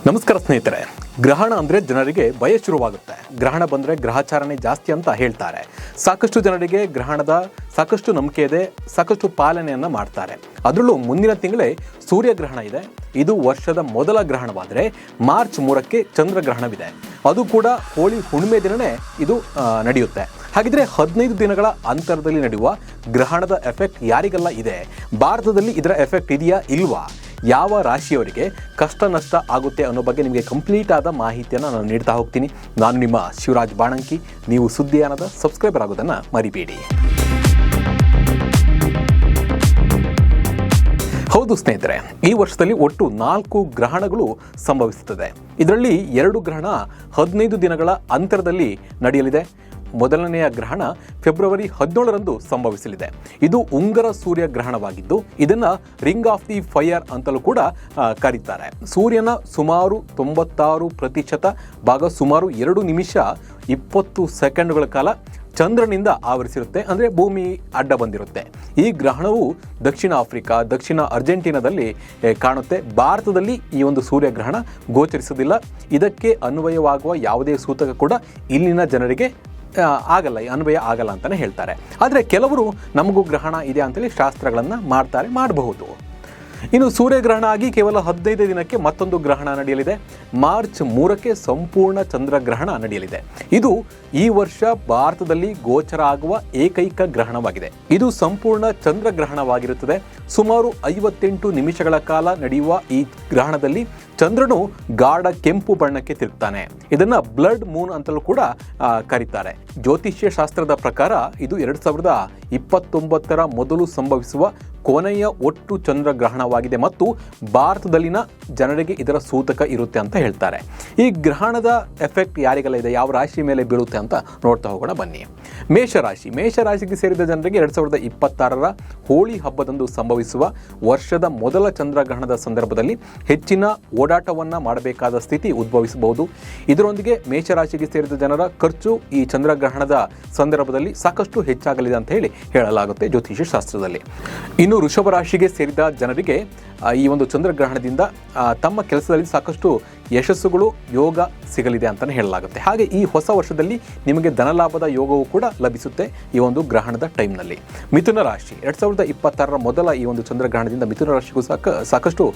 ನಮಸ್ಕಾರ ಸ್ನೇಹಿತರೆ. ಗ್ರಹಣ ಅಂದರೆ ಜನರಿಗೆ ಭಯ ಶುರುವಾಗುತ್ತೆ. ಗ್ರಹಣ ಬಂದರೆ ಗ್ರಹಚಾರಣೆ ಜಾಸ್ತಿ ಅಂತ ಹೇಳ್ತಾರೆ. ಸಾಕಷ್ಟು ಜನರಿಗೆ ಗ್ರಹಣದ ಸಾಕಷ್ಟು ನಂಬಿಕೆ ಇದೆ, ಸಾಕಷ್ಟು ಪಾಲನೆಯನ್ನು ಮಾಡ್ತಾರೆ. ಅದರಲ್ಲೂ ಮುಂದಿನ ತಿಂಗಳೇ ಸೂರ್ಯಗ್ರಹಣ ಇದೆ. ಇದು ವರ್ಷದ ಮೊದಲ ಗ್ರಹಣವಾದರೆ ಮಾರ್ಚ್ 3ಕ್ಕೆ ಚಂದ್ರಗ್ರಹಣವಿದೆ. ಅದು ಕೂಡ ಹೋಳಿ ಹುಣ್ಣಿಮೆ ದಿನವೇ ಇದು ನಡೆಯುತ್ತೆ. ಹಾಗಿದ್ರೆ 15 ದಿನಗಳ ಅಂತರದಲ್ಲಿ ನಡೆಯುವ ಗ್ರಹಣದ ಎಫೆಕ್ಟ್ ಯಾರಿಗೆಲ್ಲ ಇದೆ? ಭಾರತದಲ್ಲಿ ಇದರ ಎಫೆಕ್ಟ್ ಇದೆಯಾ ಇಲ್ವಾ? ಯಾವ ರಾಶಿಯವರಿಗೆ ಕಷ್ಟ ನಷ್ಟ ಆಗುತ್ತೆ ಅನ್ನೋ ಬಗ್ಗೆ ನಿಮಗೆ ಕಂಪ್ಲೀಟ್ ಆದ ಮಾಹಿತಿಯನ್ನು ನಾನು ನೀಡ್ತಾ ಹೋಗ್ತೀನಿ. ನಾನು ನಿಮ್ಮ ಶಿವರಾಜ್ ಬಾಣಂಕಿ. ನೀವು ಸುದ್ದಿಯಾನದ ಸಬ್ಸ್ಕ್ರೈಬರ್ ಆಗೋದನ್ನು ಮರಿಬೇಡಿ. ಹೌದು ಸ್ನೇಹಿತರೆ, ಈ ವರ್ಷದಲ್ಲಿ ಒಟ್ಟು 4 ಗ್ರಹಣಗಳು ಸಂಭವಿಸುತ್ತದೆ. ಇದರಲ್ಲಿ 2 ಗ್ರಹಣ 15 ದಿನಗಳ ಅಂತರದಲ್ಲಿ ನಡೆಯಲಿದೆ. ಮೊದಲನೆಯ ಗ್ರಹಣ ಫೆಬ್ರವರಿ 17ರಂದು ಸಂಭವಿಸಲಿದೆ. ಇದು ಉಂಗರ ಸೂರ್ಯ ಗ್ರಹಣವಾಗಿದ್ದು ಇದನ್ನು ರಿಂಗ್ ಆಫ್ ದಿ ಫೈರ್ ಅಂತಲೂ ಕೂಡ ಕರೀತಾರೆ. ಸೂರ್ಯನ ಸುಮಾರು 96% ಭಾಗ ಸುಮಾರು 2 ನಿಮಿಷ 20 ಸೆಕೆಂಡುಗಳ ಕಾಲ ಚಂದ್ರನಿಂದ ಆವರಿಸಿರುತ್ತೆ, ಅಂದರೆ ಭೂಮಿ ಅಡ್ಡ ಬಂದಿರುತ್ತೆ. ಈ ಗ್ರಹಣವು ದಕ್ಷಿಣ ಆಫ್ರಿಕಾ, ದಕ್ಷಿಣ ಅರ್ಜೆಂಟೀನಾದಲ್ಲಿ ಕಾಣುತ್ತೆ. ಭಾರತದಲ್ಲಿ ಈ ಒಂದು ಸೂರ್ಯಗ್ರಹಣ ಗೋಚರಿಸೋದಿಲ್ಲ. ಇದಕ್ಕೆ ಅನ್ವಯವಾಗುವ ಯಾವುದೇ ಸೂತಕ ಕೂಡ ಇಲ್ಲಿನ ಜನರಿಗೆ ಆಗಲ್ಲ, ಅನ್ವಯ ಆಗಲ್ಲ ಅಂತಲೇ ಹೇಳ್ತಾರೆ. ಆದರೆ ಕೆಲವರು ನಮಗೂ ಗ್ರಹಣ ಇದೆ ಅಂತೇಳಿ ಶಾಸ್ತ್ರಗಳನ್ನು ಮಾಡಬಹುದು. ಇನ್ನು ಸೂರ್ಯಗ್ರಹಣ ಆಗಿ ಕೇವಲ 15 ದಿನಕ್ಕೆ ಮತ್ತೊಂದು ಗ್ರಹಣ ನಡೆಯಲಿದೆ. ಮಾರ್ಚ್ 3ಕ್ಕೆ ಸಂಪೂರ್ಣ ಚಂದ್ರಗ್ರಹಣ ನಡೆಯಲಿದೆ. ಇದು ಈ ವರ್ಷ ಭಾರತದಲ್ಲಿ ಗೋಚರ ಆಗುವ ಏಕೈಕ ಗ್ರಹಣವಾಗಿದೆ. ಇದು ಸಂಪೂರ್ಣ ಚಂದ್ರಗ್ರಹಣವಾಗಿರುತ್ತದೆ. ಸುಮಾರು 58 ನಿಮಿಷಗಳ ಕಾಲ ನಡೆಯುವ ಈ ಗ್ರಹಣದಲ್ಲಿ ಚಂದ್ರನು ಗಾಢ ಕೆಂಪು ಬಣ್ಣಕ್ಕೆ ತಿರುಗ್ತಾನೆ. ಇದನ್ನು ಬ್ಲಡ್ ಮೂನ್ ಅಂತಲೂ ಕೂಡ ಕರೀತಾರೆ. ಜ್ಯೋತಿಷ್ಯ ಶಾಸ್ತ್ರದ ಪ್ರಕಾರ ಇದು 2029ರ ಮೊದಲು ಸಂಭವಿಸುವ ಕೊನೆಯ ಒಟ್ಟು ಚಂದ್ರಗ್ರಹಣವಾಗಿದೆ ಮತ್ತು ಭಾರತದಲ್ಲಿನ ಜನರಿಗೆ ಇದರ ಸೂತಕ ಇರುತ್ತೆ ಅಂತ ಹೇಳ್ತಾರೆ. ಈ ಗ್ರಹಣದ ಎಫೆಕ್ಟ್ ಯಾರಿಗೆಲ್ಲ ಇದೆ, ಯಾವ ರಾಶಿ ಮೇಲೆ ಬೀಳುತ್ತೆ ಅಂತ ನೋಡ್ತಾ ಹೋಗೋಣ ಬನ್ನಿ. ಮೇಷರಾಶಿಗೆ ಸೇರಿದ ಜನರಿಗೆ 2026ರ ಹೋಳಿ ಹಬ್ಬದಂದು ಸಂಭವಿಸುವ ವರ್ಷದ ಮೊದಲ ಚಂದ್ರಗ್ರಹಣದ ಸಂದರ್ಭದಲ್ಲಿ ಹೆಚ್ಚಿನ ಓಡಾಟವನ್ನು ಮಾಡಬೇಕಾದ ಸ್ಥಿತಿ ಉದ್ಭವಿಸಬಹುದು. ಇದರೊಂದಿಗೆ ಮೇಷರಾಶಿಗೆ ಸೇರಿದ ಜನರ ಖರ್ಚು ಈ ಚಂದ್ರಗ್ರಹಣದ ಸಂದರ್ಭದಲ್ಲಿ ಸಾಕಷ್ಟು ಹೆಚ್ಚಾಗಲಿದೆ ಅಂತ ಹೇಳಲಾಗುತ್ತೆ ಜ್ಯೋತಿಷ್ಯ ಶಾಸ್ತ್ರದಲ್ಲಿ. ಇನ್ನು ವೃಷಭ ರಾಶಿಗೆ ಸೇರಿದ ಜನರಿಗೆ ಈ ಒಂದು ಚಂದ್ರಗ್ರಹಣದಿಂದ ತಮ್ಮ ಕೆಲಸದಲ್ಲಿ ಸಾಕಷ್ಟು ಯಶಸ್ಸುಗಳು, ಯೋಗ ಸಿಗಲಿದೆ ಅಂತಲೇ ಹೇಳಲಾಗುತ್ತೆ. ಹಾಗೆ ಈ ಹೊಸ ವರ್ಷದಲ್ಲಿ ನಿಮಗೆ ಧನಲಾಭದ ಯೋಗವೂ ಕೂಡ ಲಭಿಸುತ್ತೆ ಈ ಒಂದು ಗ್ರಹಣದ ಟೈಮ್ನಲ್ಲಿ. ಮಿಥುನ ರಾಶಿ 2026ರ ಮೊದಲ ಈ ಒಂದು ಚಂದ್ರಗ್ರಹಣದಿಂದ ಮಿಥುನ ರಾಶಿಗೂ ಸಾಕಷ್ಟು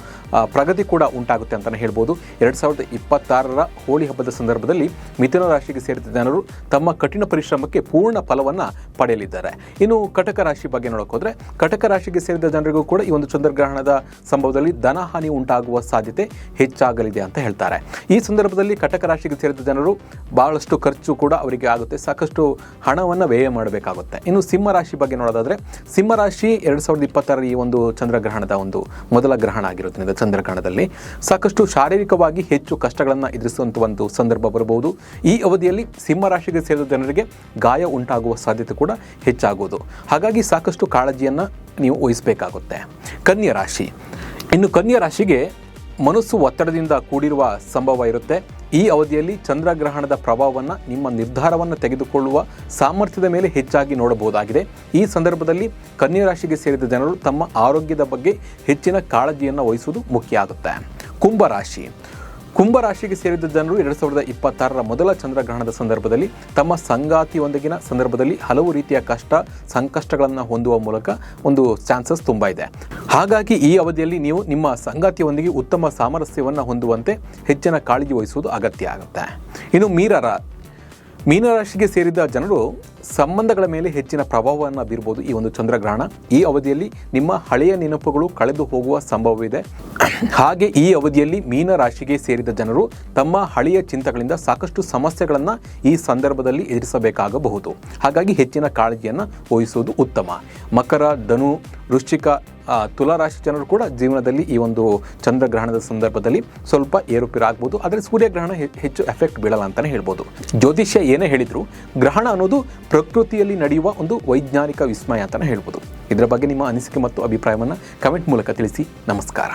ಪ್ರಗತಿ ಕೂಡ ಉಂಟಾಗುತ್ತೆ ಅಂತಲೇ ಹೇಳ್ಬೋದು. 2026ರ ಹೋಳಿ ಹಬ್ಬದ ಸಂದರ್ಭದಲ್ಲಿ ಮಿಥುನ ರಾಶಿಗೆ ಸೇರಿದ ಜನರು ತಮ್ಮ ಕಠಿಣ ಪರಿಶ್ರಮಕ್ಕೆ ಪೂರ್ಣ ಫಲವನ್ನು ಪಡೆಯಲಿದ್ದಾರೆ. ಇನ್ನು ಕಟಕ ರಾಶಿ ಬಗ್ಗೆ ನೋಡೋಕೋದ್ರೆ, ಕಟಕ ರಾಶಿಗೆ ಸೇರಿದ ಜನರಿಗೂ ಕೂಡ ಈ ಒಂದು ಚಂದ್ರಗ್ರಹಣದ ಸಂಭವದಲ್ಲಿ ಧನಹಾನಿ ಉಂಟಾಗುವ ಸಾಧ್ಯತೆ ಹೆಚ್ಚಾಗಲಿದೆ ಅಂತ ಹೇಳ್ತಾರೆ. ಈ ಸಂದರ್ಭದಲ್ಲಿ ಕಟಕ ರಾಶಿಗೆ ಸೇರಿದ ಜನರು ಬಹಳಷ್ಟು ಖರ್ಚು ಕೂಡ ಅವರಿಗೆ ಆಗುತ್ತೆ, ಸಾಕಷ್ಟು ಹಣವನ್ನು ವ್ಯಯ ಮಾಡಬೇಕಾಗುತ್ತೆ. ಇನ್ನು ಸಿಂಹ ರಾಶಿ ಬಗ್ಗೆ ನೋಡೋದಾದ್ರೆ, ಸಿಂಹ ರಾಶಿ 2026ರ ಈ ಒಂದು ಚಂದ್ರಗ್ರಹಣದ ಒಂದು ಮೊದಲ ಗ್ರಹಣ ಆಗಿರುತ್ತದೆ. ಚಂದ್ರಗ್ರಹಣದಲ್ಲಿ ಸಾಕಷ್ಟು ಶಾರೀರಿಕವಾಗಿ ಹೆಚ್ಚು ಕಷ್ಟಗಳನ್ನು ಎದುರಿಸುವಂಥ ಒಂದು ಸಂದರ್ಭ ಬರಬಹುದು. ಈ ಅವಧಿಯಲ್ಲಿ ಸಿಂಹ ರಾಶಿಗೆ ಸೇರಿದ ಜನರಿಗೆ ಗಾಯ ಉಂಟಾಗುವ ಸಾಧ್ಯತೆ ಕೂಡ ಹೆಚ್ಚಾಗುವುದು. ಹಾಗಾಗಿ ಸಾಕಷ್ಟು ಕಾಳಜಿಯನ್ನು ನೀವು ವಹಿಸಬೇಕಾಗುತ್ತೆ. ಕನ್ಯಾ ರಾಶಿಗೆ ಮನಸ್ಸು ಒತ್ತಡದಿಂದ ಕೂಡಿರುವ ಸಂಭವ ಇರುತ್ತೆ. ಈ ಅವಧಿಯಲ್ಲಿ ಚಂದ್ರಗ್ರಹಣದ ಪ್ರಭಾವವನ್ನು ನಿಮ್ಮ ನಿರ್ಧಾರವನ್ನು ತೆಗೆದುಕೊಳ್ಳುವ ಸಾಮರ್ಥ್ಯದ ಮೇಲೆ ಹೆಚ್ಚಾಗಿ ನೋಡಬಹುದಾಗಿದೆ. ಈ ಸಂದರ್ಭದಲ್ಲಿ ಕನ್ಯಾ ರಾಶಿಗೆ ಸೇರಿದ ಜನರು ತಮ್ಮ ಆರೋಗ್ಯದ ಬಗ್ಗೆ ಹೆಚ್ಚಿನ ಕಾಳಜಿಯನ್ನು ವಹಿಸುವುದು ಮುಖ್ಯ ಆಗುತ್ತೆ. ಕುಂಭರಾಶಿಗೆ ಸೇರಿದ ಜನರು 2026ರ ಮೊದಲ ಚಂದ್ರಗ್ರಹಣದ ಸಂದರ್ಭದಲ್ಲಿ ತಮ್ಮ ಸಂಗಾತಿಯೊಂದಿಗಿನ ಸಂದರ್ಭದಲ್ಲಿ ಹಲವು ರೀತಿಯ ಸಂಕಷ್ಟಗಳನ್ನು ಹೊಂದುವ ಮೂಲಕ ಒಂದು ಚಾನ್ಸಸ್ ತುಂಬ ಇದೆ. ಹಾಗಾಗಿ ಈ ಅವಧಿಯಲ್ಲಿ ನೀವು ನಿಮ್ಮ ಸಂಗಾತಿಯೊಂದಿಗೆ ಉತ್ತಮ ಸಾಮರಸ್ಯವನ್ನು ಹೊಂದುವಂತೆ ಹೆಚ್ಚಿನ ಕಾಳಜಿ ವಹಿಸುವುದು ಅಗತ್ಯ ಆಗುತ್ತೆ. ಇನ್ನು ಮೀನರಾಶಿಗೆ ಸೇರಿದ ಜನರು ಸಂಬಂಧಗಳ ಮೇಲೆ ಹೆಚ್ಚಿನ ಪ್ರಭಾವವನ್ನು ಬೀರ್ಬೋದು ಈ ಒಂದು ಚಂದ್ರಗ್ರಹಣ. ಈ ಅವಧಿಯಲ್ಲಿ ನಿಮ್ಮ ಹಳೆಯ ನೆನಪುಗಳು ಕಳೆದು ಹೋಗುವ ಸಂಭವವಿದೆ. ಹಾಗೆ ಈ ಅವಧಿಯಲ್ಲಿ ಮೀನರಾಶಿಗೆ ಸೇರಿದ ಜನರು ತಮ್ಮ ಹಳೆಯ ಚಿಂತೆಗಳಿಂದ ಸಾಕಷ್ಟು ಸಮಸ್ಯೆಗಳನ್ನು ಈ ಸಂದರ್ಭದಲ್ಲಿ ಎದುರಿಸಬೇಕಾಗಬಹುದು. ಹಾಗಾಗಿ ಹೆಚ್ಚಿನ ಕಾಳಜಿಯನ್ನು ವಹಿಸುವುದು ಉತ್ತಮ. ಮಕರ, ಧನು, ವೃಶ್ಚಿಕ, ತುಲಾರಾಶಿ ಜನರು ಕೂಡ ಜೀವನದಲ್ಲಿ ಈ ಒಂದು ಚಂದ್ರಗ್ರಹಣದ ಸಂದರ್ಭದಲ್ಲಿ ಸ್ವಲ್ಪ ಏರುಪೇರಾಗ್ಬೋದು. ಆದರೆ ಸೂರ್ಯಗ್ರಹಣ ಹೆಚ್ಚು ಎಫೆಕ್ಟ್ ಬೀಳಲ್ಲ ಅಂತಲೇ ಹೇಳ್ಬೋದು. ಜ್ಯೋತಿಷ್ಯ ಏನೇ ಹೇಳಿದ್ರು ಗ್ರಹಣ ಅನ್ನೋದು ಪ್ರಕೃತಿಯಲ್ಲಿ ನಡೆಯುವ ಒಂದು ವೈಜ್ಞಾನಿಕ ವಿಸ್ಮಯ ಅಂತಲೇ ಹೇಳ್ಬೋದು. ಇದರ ಬಗ್ಗೆ ನಿಮ್ಮ ಅನಿಸಿಕೆ ಮತ್ತು ಅಭಿಪ್ರಾಯವನ್ನು ಕಮೆಂಟ್ ಮೂಲಕ ತಿಳಿಸಿ. ನಮಸ್ಕಾರ.